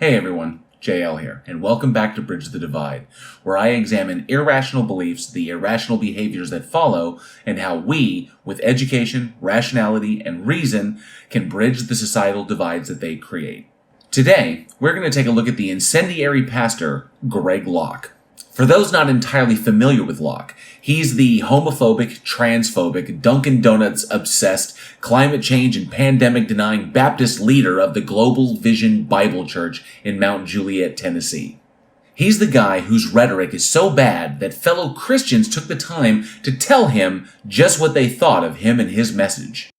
Hey everyone, JL here, and welcome back to Bridge the Divide, where I examine irrational beliefs, the irrational behaviors that follow, and how we, with education, rationality, and reason, can bridge the societal divides that they create. Today, we're going to take a look at the incendiary pastor, Greg Locke. For those not entirely familiar with Locke, he's the homophobic, transphobic, Dunkin' Donuts obsessed, climate change and pandemic denying Baptist leader of the Global Vision Bible Church in Mount Juliet, Tennessee. He's the guy whose rhetoric is so bad that fellow Christians took the time to tell him just what they thought of him and his message.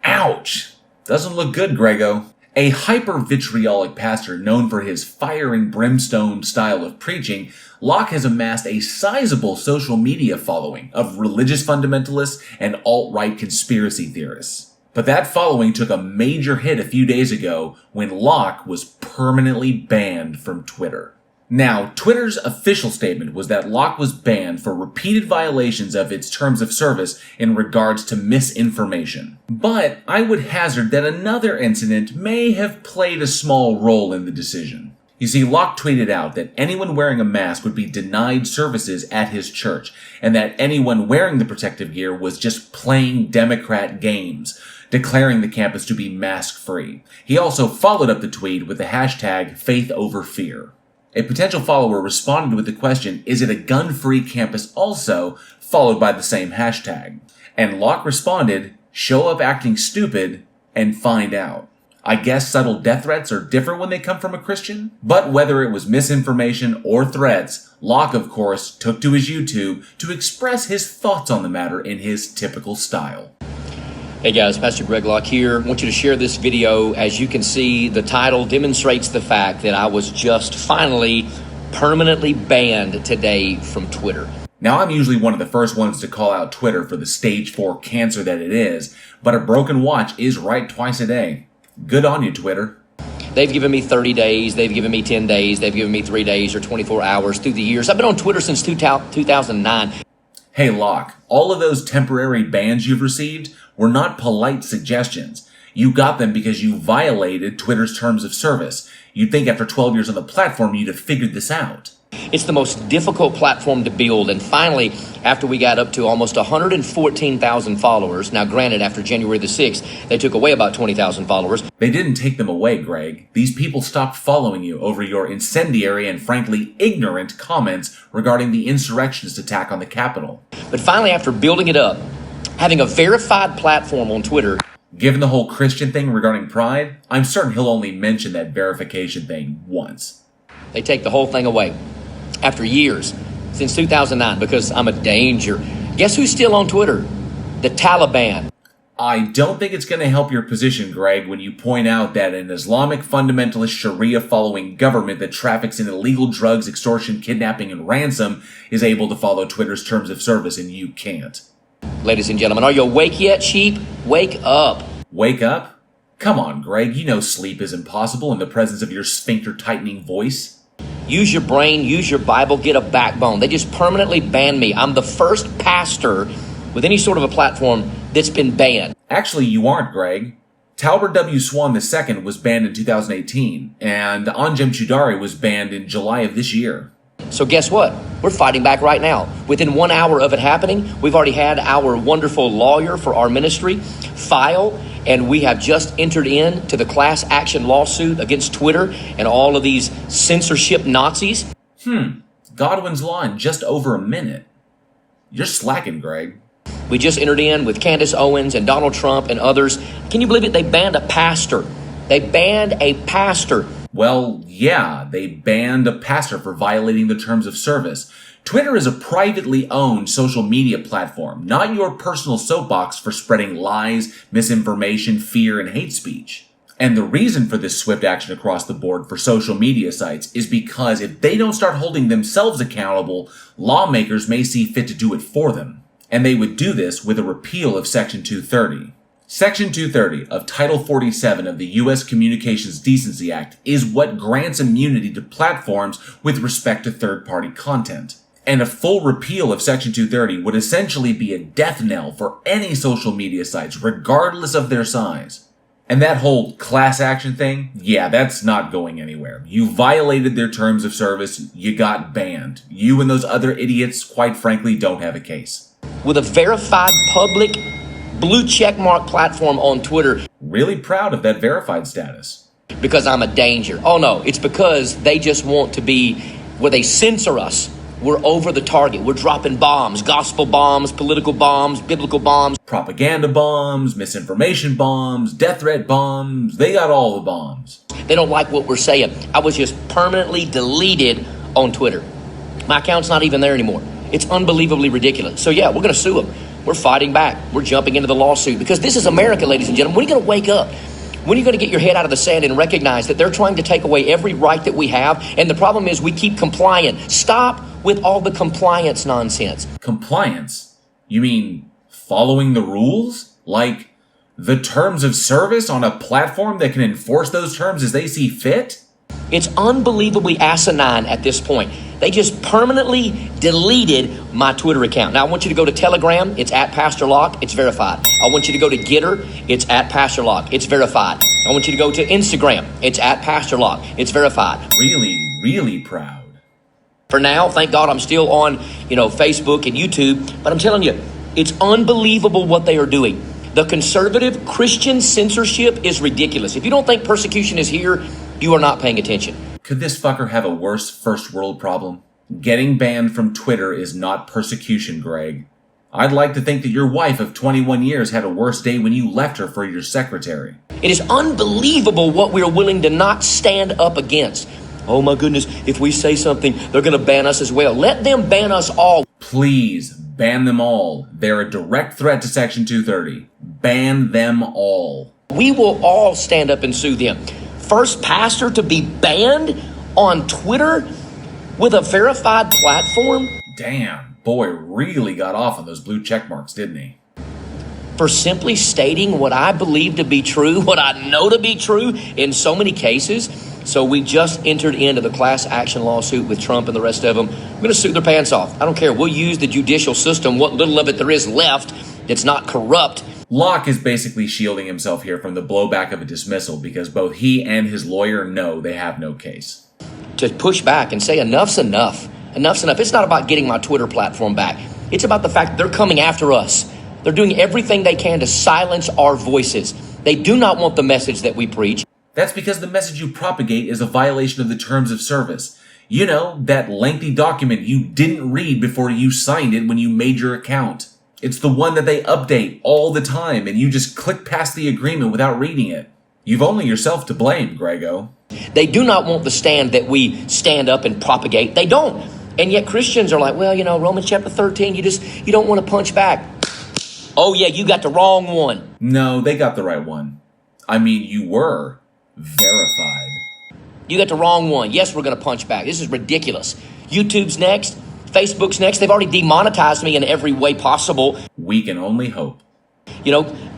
Ouch! Doesn't look good, Grego. A hyper-vitriolic pastor known for his fire and brimstone style of preaching, Locke has amassed a sizable social media following of religious fundamentalists and alt-right conspiracy theorists. But that following took a major hit a few days ago when Locke was permanently banned from Twitter. Now, Twitter's official statement was that Locke was banned for repeated violations of its terms of service in regards to misinformation. But I would hazard that another incident may have played a small role in the decision. You see, Locke tweeted out that anyone wearing a mask would be denied services at his church, and that anyone wearing the protective gear was just playing Democrat games, declaring the campus to be mask-free. He also followed up the tweet with the hashtag #FaithOverFear. A potential follower responded with the question, "Is it a gun-free campus also?" followed by the same hashtag. And Locke responded, "Show up acting stupid and find out." I guess subtle death threats are different when they come from a Christian? But whether it was misinformation or threats, Locke, of course, took to his YouTube to express his thoughts on the matter in his typical style. Hey guys, Pastor Greg Locke here. I want you to share this video. As you can see, the title demonstrates the fact that I was just finally permanently banned today from Twitter. Now, I'm usually one of the first ones to call out Twitter for the stage 4 cancer that it is, but a broken watch is right twice a day. Good on you, Twitter. They've given me 30 days, they've given me 10 days, they've given me 3 days or 24 hours through the years. I've been on Twitter since 2009. Hey Locke, all of those temporary bans you've received were not polite suggestions. You got them because you violated Twitter's terms of service. You'd think after 12 years on the platform you'd have figured this out. It's the most difficult platform to build, and finally, after we got up to almost 114,000 followers, now granted after January the 6th, they took away about 20,000 followers. They didn't take them away, Greg. These people stopped following you over your incendiary and frankly ignorant comments regarding the insurrectionist attack on the Capitol. But finally, after building it up, having a verified platform on Twitter. Given the whole Christian thing regarding pride, I'm certain he'll only mention that verification thing once. They take the whole thing away. After years, since 2009, because I'm a danger. Guess who's still on Twitter? The Taliban. I don't think it's going to help your position, Greg, when you point out that an Islamic fundamentalist Sharia-following government that traffics in illegal drugs, extortion, kidnapping, and ransom is able to follow Twitter's terms of service and you can't. Ladies and gentlemen, are you awake yet, sheep? Wake up. Wake up? Come on, Greg, you know sleep is impossible in the presence of your sphincter-tightening voice. Use your brain, use your Bible, get a backbone. They just permanently banned me. I'm the first pastor with any sort of a platform that's been banned. Actually, you aren't, Greg. Talbert W. Swan II was banned in 2018, and Anjem Choudary was banned in July of this year. So guess what? We're fighting back right now. Within 1 hour of it happening, we've already had our wonderful lawyer for our ministry file, and we have just entered into the class action lawsuit against Twitter and all of these censorship Nazis. Godwin's Law in just over a minute. You're slacking, Greg. We just entered in with Candace Owens and Donald Trump and others. Can you believe it? They banned a pastor. They banned a pastor. Well, yeah, they banned a pastor for violating the terms of service. Twitter is a privately owned social media platform, not your personal soapbox for spreading lies, misinformation, fear, and hate speech. And the reason for this swift action across the board for social media sites is because if they don't start holding themselves accountable, lawmakers may see fit to do it for them. And they would do this with a repeal of Section 230. Section 230 of Title 47 of the U.S. Communications Decency Act is what grants immunity to platforms with respect to third-party content. And a full repeal of Section 230 would essentially be a death knell for any social media sites, regardless of their size. And that whole class action thing, yeah, that's not going anywhere. You violated their terms of service, you got banned. You and those other idiots, quite frankly, don't have a case. With a verified public blue checkmark platform on Twitter. Really proud of that verified status. Because I'm a danger. Oh no, it's because they just want to be where they censor us. We're over the target. We're dropping bombs, gospel bombs, political bombs, biblical bombs. Propaganda bombs, misinformation bombs, death threat bombs. They got all the bombs. They don't like what we're saying. I was just permanently deleted on Twitter. My account's not even there anymore. It's unbelievably ridiculous. So yeah, we're going to sue them. We're fighting back. We're jumping into the lawsuit because this is America, ladies and gentlemen. When are you going to wake up? When are you going to get your head out of the sand and recognize that they're trying to take away every right that we have? And the problem is we keep complying. Stop with all the compliance nonsense. Compliance? You mean following the rules? Like the terms of service on a platform that can enforce those terms as they see fit? It's unbelievably asinine at this point. They just permanently deleted my Twitter account. Now, I want you to go to Telegram. It's at Pastor Locke. It's verified. I want you to go to Getter. It's at Pastor Locke. It's verified. I want you to go to Instagram. It's at Pastor Locke. It's verified. Really, really proud. For now, thank God I'm still on, Facebook and YouTube. But I'm telling you, it's unbelievable what they are doing. The conservative Christian censorship is ridiculous. If you don't think persecution is here, you are not paying attention. Could this fucker have a worse first world problem? Getting banned from Twitter is not persecution, Greg. I'd like to think that your wife of 21 years had a worse day when you left her for your secretary. It is unbelievable what we are willing to not stand up against. Oh my goodness, if we say something, they're going to ban us as well. Let them ban us all. Please, ban them all. They're a direct threat to Section 230. Ban them all. We will all stand up and sue them. First pastor to be banned on Twitter with a verified platform? Damn, boy really got off on those blue check marks, didn't he? For simply stating what I believe to be true, what I know to be true in so many cases. So we just entered into the class action lawsuit with Trump and the rest of them. We're going to sue their pants off. I don't care. We'll use the judicial system, what little of it there is left that's not corrupt. Locke is basically shielding himself here from the blowback of a dismissal because both he and his lawyer know they have no case. To push back and say enough's enough. Enough's enough. It's not about getting my Twitter platform back. It's about the fact that they're coming after us. They're doing everything they can to silence our voices. They do not want the message that we preach. That's because the message you propagate is a violation of the terms of service. You know, that lengthy document you didn't read before you signed it when you made your account. It's the one that they update all the time and you just click past the agreement without reading it. You've only yourself to blame, Grego. They do not want the stand that we stand up and propagate. They don't. And yet Christians are like, well, Romans chapter 13, you don't want to punch back. Oh yeah, you got the wrong one. No, they got the right one. I mean, you were verified. You got the wrong one. Yes, we're going to punch back. This is ridiculous. YouTube's next. Facebook's next. They've already demonetized me in every way possible. We can only hope.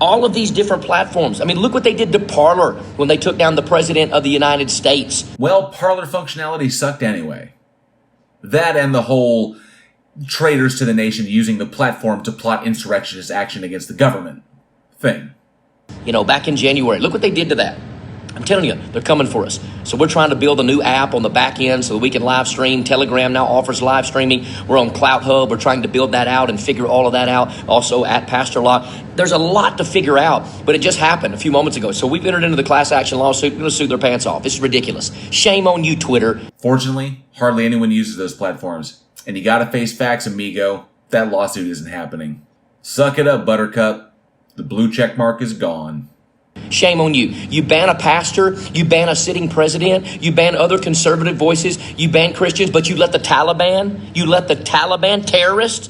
All of these different platforms. I mean, look what they did to Parler when they took down the president of the United States. Well, Parler functionality sucked anyway. That and the whole traitors to the nation using the platform to plot insurrectionist action against the government thing. Back in January, look what they did to that. I'm telling you, they're coming for us. So we're trying to build a new app on the back end so that we can live stream. Telegram now offers live streaming. We're on Cloud Hub. We're trying to build that out and figure all of that out. Also at Pastor Locke. There's a lot to figure out, but it just happened a few moments ago. So we've entered into the class action lawsuit. We're going to sue their pants off. This is ridiculous. Shame on you, Twitter. Fortunately, hardly anyone uses those platforms. And you gotta face facts, amigo. That lawsuit isn't happening. Suck it up, Buttercup. The blue check mark is gone. Shame on you. You ban a pastor, you ban a sitting president, you ban other conservative voices, you ban Christians, but you let the Taliban terrorists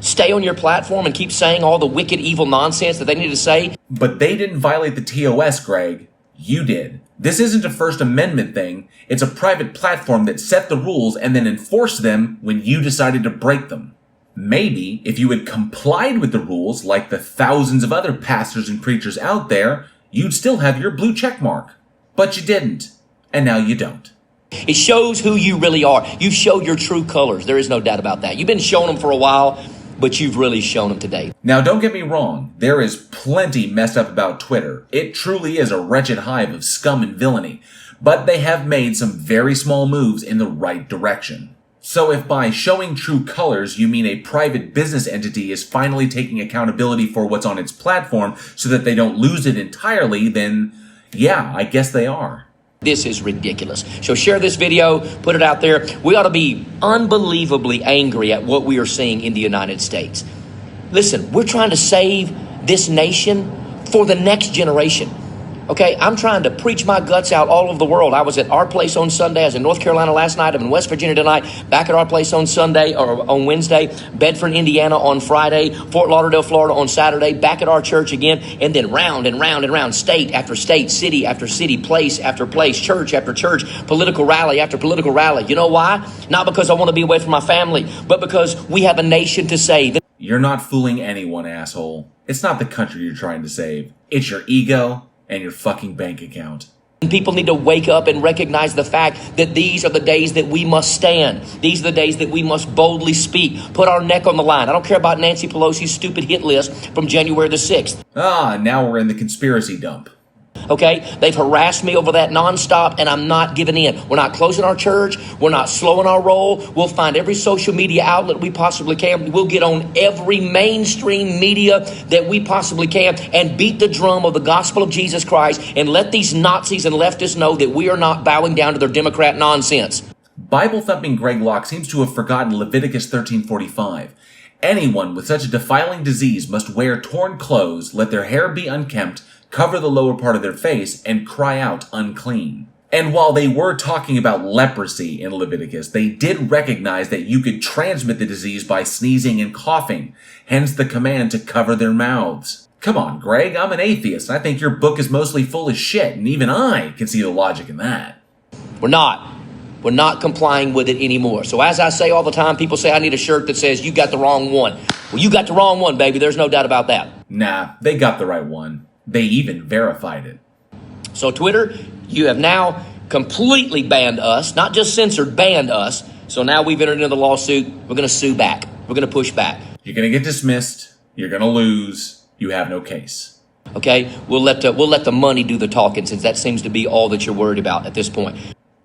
stay on your platform and keep saying all the wicked, evil nonsense that they need to say. But they didn't violate the TOS, Greg. You did. This isn't a First Amendment thing. It's a private platform that set the rules and then enforced them when you decided to break them. Maybe if you had complied with the rules like the thousands of other pastors and preachers out there, you'd still have your blue check mark. But you didn't. And now you don't. It shows who you really are. You've showed your true colors. There is no doubt about that. You've been showing them for a while. but you've really shown them today. Now, don't get me wrong. There is plenty messed up about Twitter. It truly is a wretched hive of scum and villainy. But they have made some very small moves in the right direction. So if by showing true colors you mean a private business entity is finally taking accountability for what's on its platform so that they don't lose it entirely, then yeah, I guess they are. This is ridiculous. So share this video, put it out there. We ought to be unbelievably angry at what we are seeing in the United States. Listen, we're trying to save this nation for the next generation. Okay, I'm trying to preach my guts out all over the world. I was at our place on Sunday. I was in North Carolina last night. I'm in West Virginia tonight. Back at our place on Sunday or on Wednesday. Bedford, Indiana on Friday. Fort Lauderdale, Florida on Saturday. Back at our church again. And then round and round and round. State after state, city after city, place after place, church after church, political rally after political rally. You know why? Not because I want to be away from my family, but because we have a nation to save. You're not fooling anyone, asshole. It's not the country you're trying to save. It's your ego and your fucking bank account. People need to wake up and recognize the fact that these are the days that we must stand. These are the days that we must boldly speak, put our neck on the line. I don't care about Nancy Pelosi's stupid hit list from January the 6th. Now we're in the conspiracy dump. Okay, they've harassed me over that nonstop, and I'm not giving in. We're not closing our church. We're not slowing our roll. We'll find every social media outlet we possibly can. We'll get on every mainstream media that we possibly can and beat the drum of the gospel of Jesus Christ and let these Nazis and leftists know that we are not bowing down to their Democrat nonsense. Bible-thumping GregLocke seems to have forgotten Leviticus 13:45. Anyone with such a defiling disease must wear torn clothes, let their hair be unkempt, cover the lower part of their face, and cry out unclean. And while they were talking about leprosy in Leviticus, they did recognize that you could transmit the disease by sneezing and coughing, hence the command to cover their mouths. Come on, Greg, I'm an atheist, and I think your book is mostly full of shit, and even I can see the logic in that. We're not complying with it anymore. So as I say all the time, people say I need a shirt that says you got the wrong one. Well, you got the wrong one, baby. There's no doubt about that. Nah, they got the right one. They even verified it. So Twitter, you have now completely banned us, not just censored, banned us. So now we've entered into the lawsuit. We're going to sue back. We're going to push back. You're going to get dismissed. You're going to lose. You have no case. Okay, we'll let the money do the talking, since that seems to be all that you're worried about at this point.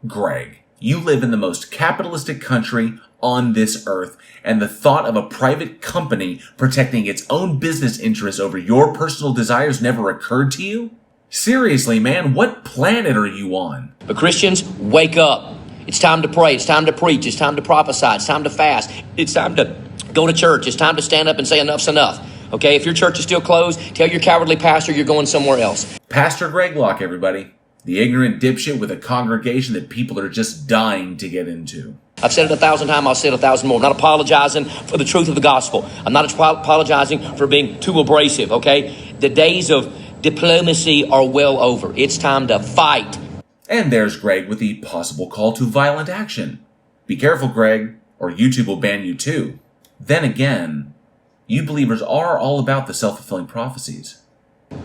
Greg, you live in the most capitalistic country on this earth, and the thought of a private company protecting its own business interests over your personal desires never occurred to you? Seriously, man, what planet are you on? But Christians, wake up. It's time to pray. It's time to preach. It's time to prophesy. It's time to fast. It's time to go to church. It's time to stand up and say enough's enough. Okay, if your church is still closed, tell your cowardly pastor you're going somewhere else. Pastor GregLocke, everybody. The ignorant dipshit with a congregation that people are just dying to get into. I've said it 1,000 times, I'll say it 1,000 more. I'm not apologizing for the truth of the gospel. I'm not apologizing for being too abrasive, okay? The days of diplomacy are well over. It's time to fight. And there's Greg with the possible call to violent action. Be careful, Greg, or YouTube will ban you too. Then again, you believers are all about the self-fulfilling prophecies.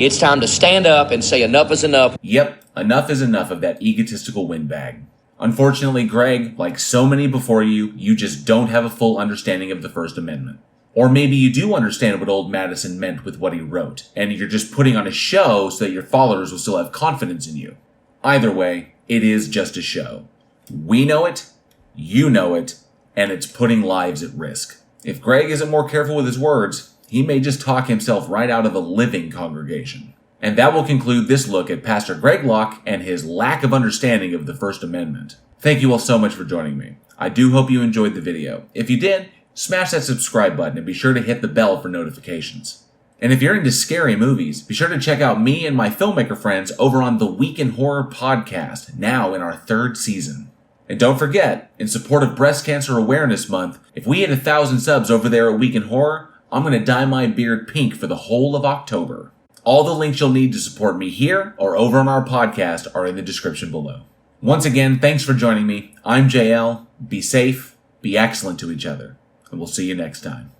It's time to stand up and say enough is enough. Yep, enough is enough of that egotistical windbag. Unfortunately, Greg, like so many before you, you just don't have a full understanding of the First Amendment. Or maybe you do understand what old Madison meant with what he wrote, and you're just putting on a show so that your followers will still have confidence in you. Either way, it is just a show. We know it, you know it, and it's putting lives at risk. If Greg isn't more careful with his words, he may just talk himself right out of a living congregation. And that will conclude this look at Pastor GregLocke and his lack of understanding of the First Amendment. Thank you all so much for joining me. I do hope you enjoyed the video. If you did, smash that subscribe button and be sure to hit the bell for notifications. And if you're into scary movies, be sure to check out me and my filmmaker friends over on the Week in Horror podcast, now in our 3rd season. And don't forget, in support of Breast Cancer Awareness Month, if we hit 1,000 subs over there at Week in Horror, I'm going to dye my beard pink for the whole of October. All the links you'll need to support me here or over on our podcast are in the description below. Once again, thanks for joining me. I'm JL. Be safe, be excellent to each other, and we'll see you next time.